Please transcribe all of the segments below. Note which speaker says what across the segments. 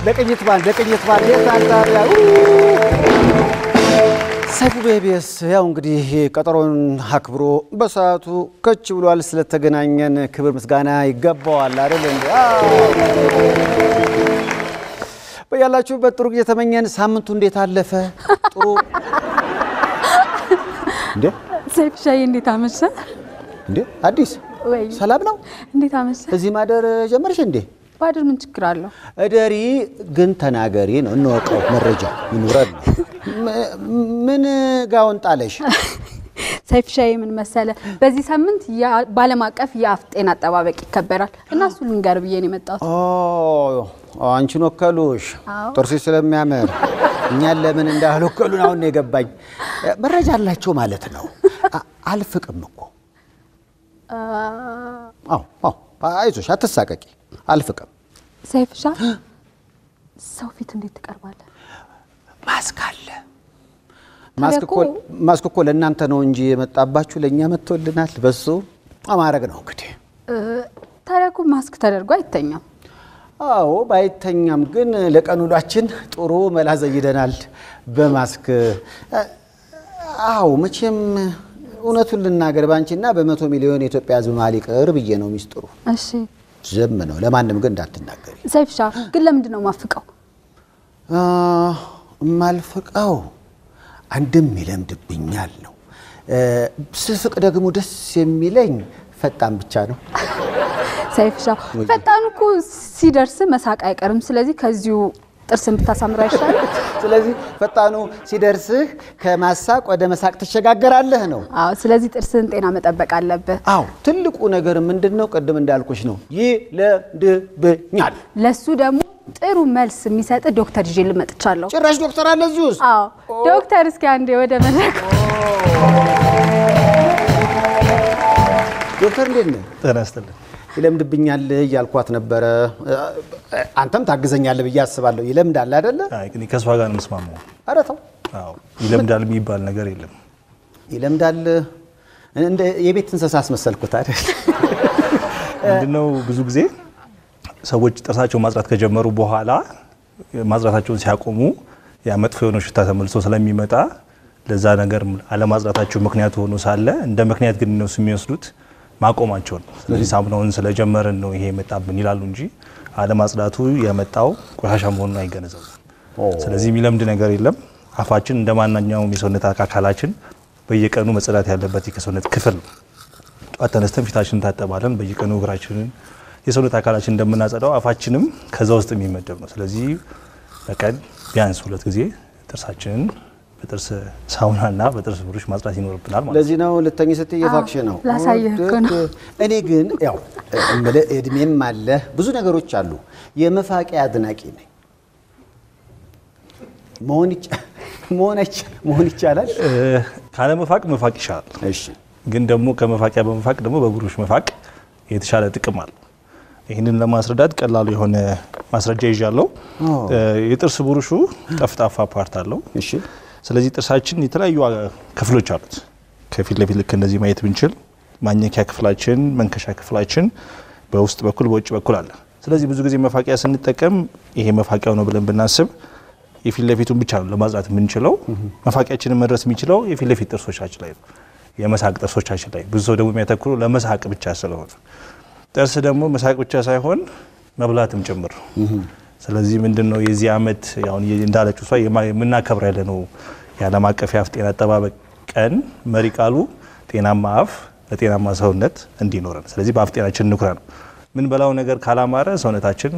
Speaker 1: ለቅኝት ባንድ የታጣሪያ ሰይፉ ቤቢስ ያው እንግዲህ ቀጠሮን አክብሮ በሰዓቱ ከች ብሏል ስለተገናኘን ክብር ምስጋና ይገባዋል አይደል እንዴ በያላችሁበት ጥሩ ጊዜ ተመኘን ሳምንቱ እንዴት አለፈ ጥሩ እንዴ
Speaker 2: ሰይፉ ሻይ እንዴት አመሸ
Speaker 1: እንዴ አዲስ
Speaker 2: ወይ
Speaker 1: ሰላም ነው
Speaker 2: እንዴት አመሸ
Speaker 1: እዚህ ማደር ጀመርሽ እንዴ
Speaker 2: ባድር ምን ችግር አለው
Speaker 1: እደሪ ግን ተናገሪ ነው እንወቀው መረጃ ይኑረን ምን ጋውን ጣለሽ
Speaker 2: ሰይፉ ሻይ ምን መሰለ በዚህ ሳምንት ባለም አቀፍ የአፍ ጤና አጠባበቅ ይከበራል እና እሱ ልንገር ብዬ ነው የመጣሁት
Speaker 1: አንቺ ነው ከሉሽ ጥርሲ ስለሚያምር እኛን ለምን እንዳልወከሉን አሁን ነው የገባኝ መረጃ አላችሁ ማለት ነው አልፍቅም እኮ አይዞሽ አትሳቀቂ አልፍቅም
Speaker 2: ሰይፉ ሻይ ሰው ፊት እንዴት ትቀርባለህ ማስክ እኮ ለእናንተ ነው እንጂ የመጣባችሁ ለኛ መጥቶልናል በሱ አማረግ ነው እንግዲህ ታዲያ እኮ ማስክ ተደርጎ አይተኛም
Speaker 1: ባይተኛም ግን ለቀኑላችን ጥሩ መላ ዘይደናል በማስክ መቼም እውነቱን ልናገር ባንቺና በ100 ሚሊዮን የኢትዮጵያ ሕዝብ ማሊ ቅርብ ብዬ ነው ሚስጥሩ
Speaker 2: እሺ
Speaker 1: ዝም ነው ለማንም ግን እንዳትናገሪ
Speaker 2: ሰይፉ ሻይ ግን ለምንድን ነው ማፍቀው
Speaker 1: ማልፈቃው አንድም ይለምድብኛል ነው ስፍቅ ደግሞ ደስ የሚለኝ ፈጣን ብቻ ነው
Speaker 2: ሰይፉ ሻይ ፈጣን እኮ ሲደርስ መሳቅ አይቀርም ስለዚህ ከዚሁ ጥርስን ብታሳምራ ይሻላል
Speaker 1: ስለዚህ ፈጣኑ ሲደርስህ ከማሳቅ ወደ መሳቅ ተሸጋገራለህ ነው
Speaker 2: ስለዚህ ጥርስን ጤና መጠበቅ አለበት
Speaker 1: ትልቁ ነገር ምንድነው ቀደም እንዳልኩሽ ነው ይለምድብኛል
Speaker 2: ለሱ ደግሞ ጥሩ መልስ የሚሰጥ ዶክተር ጂል መጥቻለሁ
Speaker 1: ጭራሽ ዶክተር አለ እዚህ ውስጥ
Speaker 2: ዶክተር እስኪ አንዴ ወደ መድረክ
Speaker 1: ዶክተር እንዴት ነህ
Speaker 3: ተናስተልኝ
Speaker 1: ይለምድብኛል ያልኳት ነበር አንተም ታግዘኛለህ ብዬ አስባለሁ ይለምዳል አይደለ
Speaker 3: አይ ግን ከሷ ጋር ነው መስማማው
Speaker 1: ኧረ ተው
Speaker 3: ይለምዳል የሚባል ነገር የለም
Speaker 1: ይለምዳል እንደ የቤት እንስሳ አስመሰልኩት አይደል
Speaker 3: ምንድነው ብዙ ጊዜ ሰዎች ጥርሳቸውን ማጽዳት ከጀመሩ በኋላ ማጽዳታቸውን ሲያቆሙ ያ መጥፎ የሆነ ሽታ ተመልሶ ስለሚመጣ ለዛ ነገር አለማጽዳታቸው ምክንያት ሆኖ ሳለ እንደ ምክንያት ግን ነው የሚወስዱት ማቆማቸው ነው ስለዚህ ሳሙናውን ስለጀመረን ነው ይሄ መጣብን ይላሉ እንጂ አለማጽዳቱ የመጣው ቆሻሻ መሆኑን አይገነዘቡም ስለዚህ የሚለምድ ነገር የለም አፋችን እንደማንኛውም የሰውነት አካላችን በየቀኑ መጽዳት ያለበት የሰውነት ክፍል ነው ጧት ተነስተን ፊታችንን ታጠባለን በየቀኑ እግራችንን የሰውነት አካላችን እንደምናጸዳው አፋችንም ከዛ ውስጥ የሚመደብ ነው ስለዚህ በቀን ቢያንስ 2 ጊዜ ጥርሳችንን በጥርስ ሳሙናና በጥርስ ብሩሽ ማጽዳት ይኖርብናል ማለት
Speaker 1: ለዚህ ነው ለተኝ ስትይ የፋክሽ ነው እኔ ግን ያው እድሜም አለ ብዙ ነገሮች አሉ የመፋቂያ አድናቂ ነኝ መሆን ይቻላል
Speaker 3: ካለ መፋቅ ይሻላል
Speaker 1: እሺ
Speaker 3: ግን ደግሞ ከመፋቂያ በመፋቅ ደግሞ በብሩሽ መፋቅ የተሻለ ጥቅም አለው ይሄንን ለማስረዳት ቀላል የሆነ ማስረጃ ይዣለሁ የጥርስ ብሩሹ ጠፍጣፋ ፓርት አለው
Speaker 1: እሺ
Speaker 3: ስለዚህ ጥርሳችን የተለያዩ ክፍሎች አሉት ከፊት ለፊት ልክ እንደዚህ ማየት ብንችል ማኘኪያ ክፍላችን መንከሻ ክፍላችን በውስጥ በኩል በውጭ በኩል አለ ስለዚህ ብዙ ጊዜ መፋቂያ ስንጠቀም ይሄ መፋቂያው ነው ብለን ብናስብ የፊት ለፊቱን ብቻ ነው ለማጽዳት የምንችለው መፋቂያችንን መድረስ የሚችለው የፊት ለፊት ጥርሶቻችን ላይ ነው የመሳቅ ጥርሶቻችን ላይ ብዙ ሰው ደግሞ የሚያተኩረው ለመሳቅ ብቻ ስለሆነ ጥርስ ደግሞ መሳቅ ብቻ ሳይሆን መብላትም ጭምር ስለዚህ ምንድነው የዚህ አመት ያው እንዳለችው ሰው የምናከብር ያለነው የዓለም አቀፍ የአፍ ጤና አጠባበቅ ቀን መሪ ቃሉ ጤናማ አፍ ለጤናማ ሰውነት እንዲኖረን ስለዚህ በአፍ ጤናችን እንኩራ ነው ምን በላው ነገር ካላማረ ሰውነታችን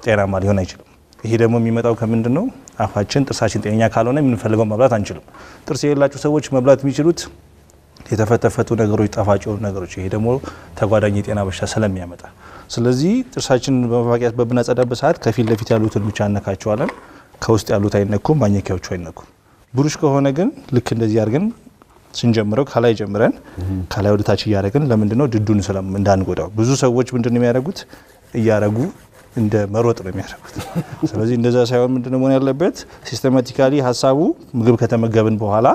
Speaker 3: ጤናማ ሊሆን አይችልም ይሄ ደግሞ የሚመጣው ከምንድነው አፋችን ጥርሳችን ጤነኛ ካልሆነ የምንፈልገው መብላት አንችልም ጥርስ የሌላቸው ሰዎች መብላት የሚችሉት የተፈተፈቱ ነገሮች ጣፋጭ ነገሮች ይሄ ደግሞ ተጓዳኝ የጤና በሽታ ስለሚያመጣ ስለዚህ ጥርሳችን በመፋቂያ በብናጸዳበት ሰዓት ከፊት ለፊት ያሉትን ብቻ አነካቸዋለን ከውስጥ ያሉት አይነኩም ማኘኪያዎቹ አይነኩም ብሩሽ ከሆነ ግን ልክ እንደዚህ አድርገን ስንጀምረው ከላይ ጀምረን ከላይ ወደ ታች ያያረግን ለምንድነው ድዱን እንዳንጎዳው ብዙ ሰዎች ምንድነው የሚያደርጉት እያረጉ እንደ መሮጥ ነው የሚያደርጉት ስለዚህ እንደዛ ሳይሆን ምንድነው መሆን ያለበት ሲስተማቲካሊ ሐሳቡ ምግብ ከተመገብን በኋላ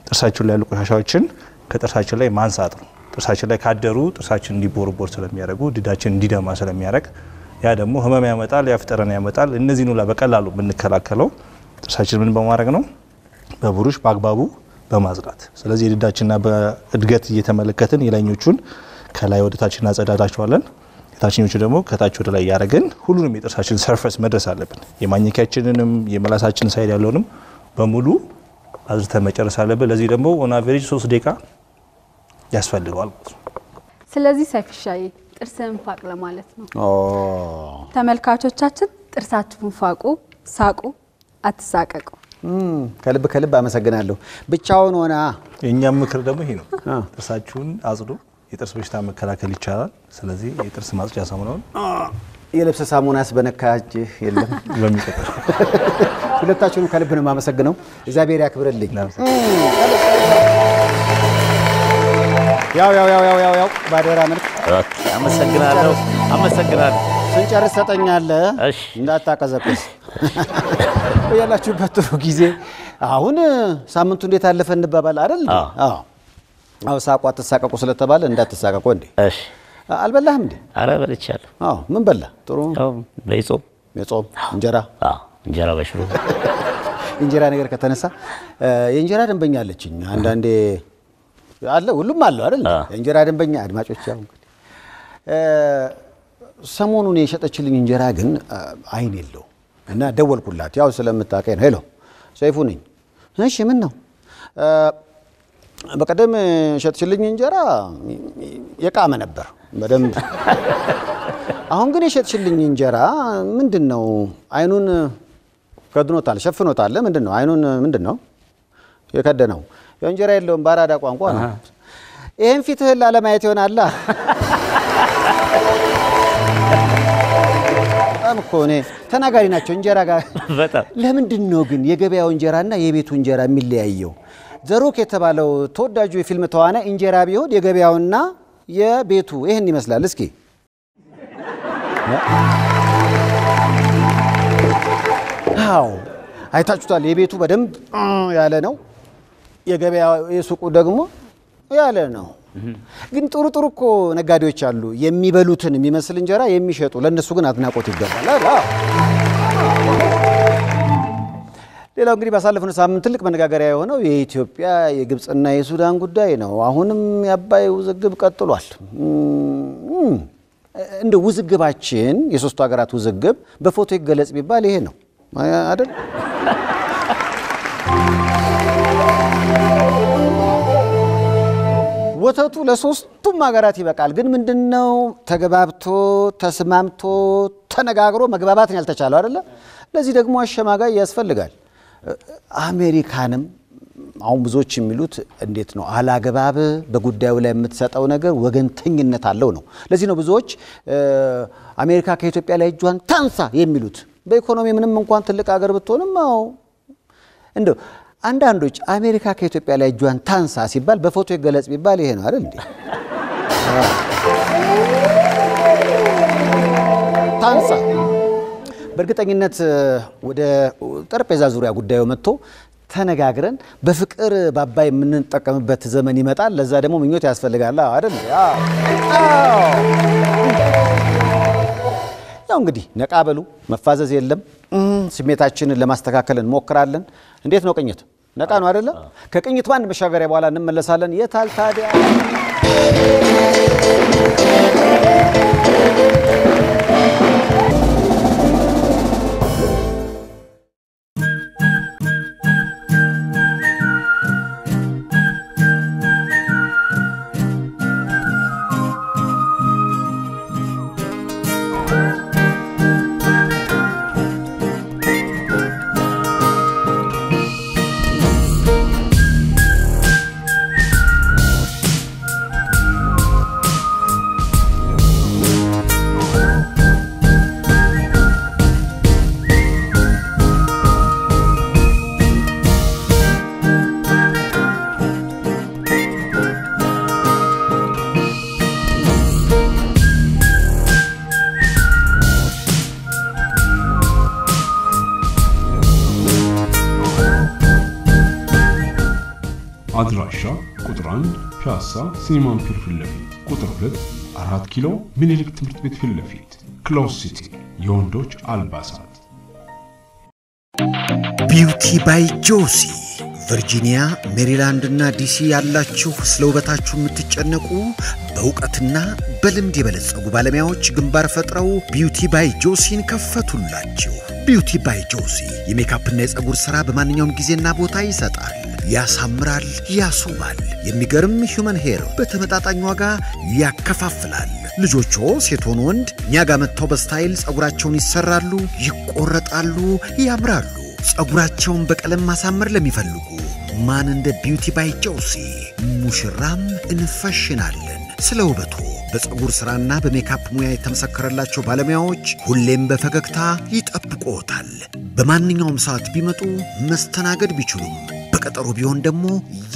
Speaker 3: ጥርሳችን ላይ ያሉ ቆሻሻዎችን ከጥርሳችን ላይ ማንሳት ነው ጥርሳችን ላይ ካደሩ ጥርሳችን እንዲቦርቦር ስለሚያደርጉ ድዳችን እንዲደማ ስለሚያደርግ ያ ደግሞ ህመም ያመጣል ያፍጠረን ያመጣል እነዚህን ሁላ በቀላሉ ብንከላከለው ጥርሳችን ምን በማድረግ ነው በብሩሽ በአግባቡ በማጽዳት ስለዚህ የድዳችንና በእድገት እየተመለከትን የላይኞቹን ከላይ ወደ ታች እናጸዳዳቸዋለን የታችኞቹ ደግሞ ከታች ወደ ላይ ያረጋግን ሁሉንም የጥርሳችን ሰርፌስ መድረስ አለብን የማኝኪያችንንም የመላሳችን ሳይድ ያለውንም በሙሉ አዝተን መጨረስ አለብን ለዚህ ደግሞ ኦን አቨሬጅ 3 ደቂቃ ያስፈልጋል
Speaker 2: ስለዚህ ሰይፍሻዬ ጥርስን ፋቅ ለማለት ነው ተመልካቾቻችን ጥርሳችሁን ፋቁ ሳቁ አትሳቀቁ
Speaker 1: ከልብ አመሰግናለሁ ብቻውን ሆና
Speaker 3: የኛም ምክር ደግሞ ይሄ ነው ጥርሳችሁን አጽዱ የጥርስ በሽታ መከላከል ይቻላል ስለዚህ የጥርስ ማጽጃ ሳሙናውን
Speaker 1: የልብስ ሳሙናስ በነካጅ የለም
Speaker 3: በሚቀጥል
Speaker 1: ሁለታችሁንም ከልብ ነው ማመሰግነው እግዚአብሔር ያክብርልኝ ያው ባደራ መልክ
Speaker 4: አመሰግናለሁ
Speaker 1: ስንጨርስ ሰጠኛለህ እንዳታቀዘቅዝ ያላችሁበት ጥሩ ጊዜ አሁን ሳምንቱ እንዴት አለፈ እንባባል አይደል አዎ ሳቋት ተሳቀቁ ስለተባለ እንዳትሳቀቁ እንዴ
Speaker 4: እሺ
Speaker 1: አልበላህም እንዴ
Speaker 4: አረ በልቻለሁ
Speaker 1: ምን በላ ጥሩ
Speaker 4: በይጾም
Speaker 1: እንጀራ
Speaker 4: እንጀራ በሽሮ
Speaker 1: እንጀራ ነገር ከተነሳ የእንጀራ ደንበኛ አለችኝ አንዳንዴ አለ ሁሉም አለው አይደል እንጀራ ደንበኛ አድማጮች ያው እንግዲህ ሰሞኑን የሸጠችልኝ እንጀራ ግን አይን የለው እና ደወልኩላት ያው ስለምታቀኝ ነው ሄሎ ሰይፉ ነኝ እሺ ምን ነው በቀደም ሸጠችልኝ እንጀራ የቃመ ነበር በደንብ አሁን ግን የሸጠችልኝ እንጀራ ምንድነው አይኑን ከድኖታል ሸፍኖታል ምንድነው አይኑን ምንድነው የከደነው የእንጀራ የለውም ባራዳ ቋንቋ ነው ይሄን ፊትህን ላለማየት ይሆናል አምኮኔ ተናጋሪ ናቸው እንጀራ ጋር
Speaker 4: በጣም
Speaker 1: ለምንድነው ግን የገበያው እንጀራና የቤቱ እንጀራ የሚለያየው ዘሮክ የተባለው ተወዳጁ የፊልም ተዋናይ እንጀራ ቢሆን የገበያውና የቤቱ ይሄን ይመስላል እስኪ አው አይታችሁታል የቤቱ በደንብ ያለ ነው የገበያው የሱቁ ደግሞ ያለ ነው ግን ጥሩ እኮ ነጋዴዎች አሉ የሚበሉትን የሚመስል እንጀራ የሚሸጡ ለነሱ ግን አድናቆት ይገባል ሌላው እንግዲህ ባሳለፍነው ሳምንት ትልቅ መነጋገሪያ የሆነው የኢትዮጵያ የግብጽና የሱዳን ጉዳይ ነው አሁንም ያባይ ውዝግብ ቀጥሏል እንደ ውዝግባችን የሶስቱ ሀገራት ውዝግብ በፎቶ ይገለጽ ቢባል ይሄ ነው አይደል ወተቱ ለሶስቱም ሀገራት ይበቃል ግን ምንድነው ተገባብቶ ተስማምቶ ተነጋግሮ መግባባትን ያልተቻለው አይደለ ለዚህ ደግሞ አሸማጋይ ያስፈልጋል አሜሪካንም አሁን ብዙዎች የሚሉት እንዴት ነው አላገባብ በጉዳዩ ላይ የምትሰጠው ነገር ወገንተኝነት አለው ነው ለዚህ ነው ብዙዎች አሜሪካ ከኢትዮጵያ ላይ እጇን ታንሳ የሚሉት በኢኮኖሚ ምንም እንኳን ትልቅ ሀገር ብትሆንም እንደው አንዳንዶች አሜሪካ ከኢትዮጵያ ላይ እጇን ታንሳ ሲባል በፎቶ ይገለጽ ቢባል ይሄ ነው አይደል እንዴ ታንሳ በእርግጠኝነት ወደ ጠረጴዛ ዙሪያ ጉዳዩ መጥቶ ተነጋግረን በፍቅር ባባይ የምንጠቀምበት ዘመን ይመጣል ለዛ ደግሞ ምኞት ያስፈልጋል አይደል ያው እንግዲህ ነቃበሉ መፋዘዝ የለም ስሜታችንን ለማስተካከል እንሞክራለን እንዴት ነው ቅኝት ነቃ ነው አይደለ ከቅኝት ባንድ መሻገሪያ በኋላ እንመለሳለን የታል ታዲያ
Speaker 5: አድራሻ ቁጥር 1 ፒያሳ ሲኒማ አምፒር ፊት ለፊት ቁጥር 2 4 ኪሎ ምኒልክ ትምህርት ቤት ፊት ለፊት ክሎዝ ሲቲ የወንዶች አልባሳት
Speaker 6: ቢዩቲ ባይ ጆሲ ቨርጂኒያ ሜሪላንድ እና ዲሲ ያላችሁ ስለውበታችሁ የምትጨነቁ በእውቀትና በልምድ የበለጸጉ ባለሙያዎች ግንባር ፈጥረው ቢዩቲ ባይ ጆሲን ከፈቱላችሁ ቢዩቲ ባይ ጆሲ የሜካፕ እና የፀጉር ሥራ በማንኛውም ጊዜና ቦታ ይሰጣል ያሳምራል ያስውባል የሚገርም ሂዩመን ሄር በተመጣጣኝ ዋጋ ያከፋፍላል ልጆቹ ሴቶን ወንድ እኛ ጋር መጥተው በስታይል ፀጉራቸውን ይሰራሉ ይቆረጣሉ ያምራሉ ፀጉራቸውን በቀለም ማሳመር ለሚፈልጉ ማን እንደ ቢዩቲ ባይ ጆሲ ሙሽራም እንፈሽናለን ስለውበቱ በፀጉር ሥራና በሜካፕ ሙያ የተመሰከረላቸው ባለሙያዎች ሁሌም በፈገግታ ይጠብቁዎታል በማንኛውም ሰዓት ቢመጡ መስተናገድ ቢችሉም በቀጠሮ ቢሆን ደግሞ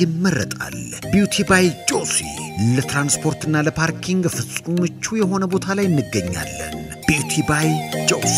Speaker 6: ይመረጣል ቢዩቲ ባይ ጆሲ ለትራንስፖርትና ለፓርኪንግ ፍጹም ምቹ የሆነ ቦታ ላይ እንገኛለን ቢዩቲ ባይ ጆሲ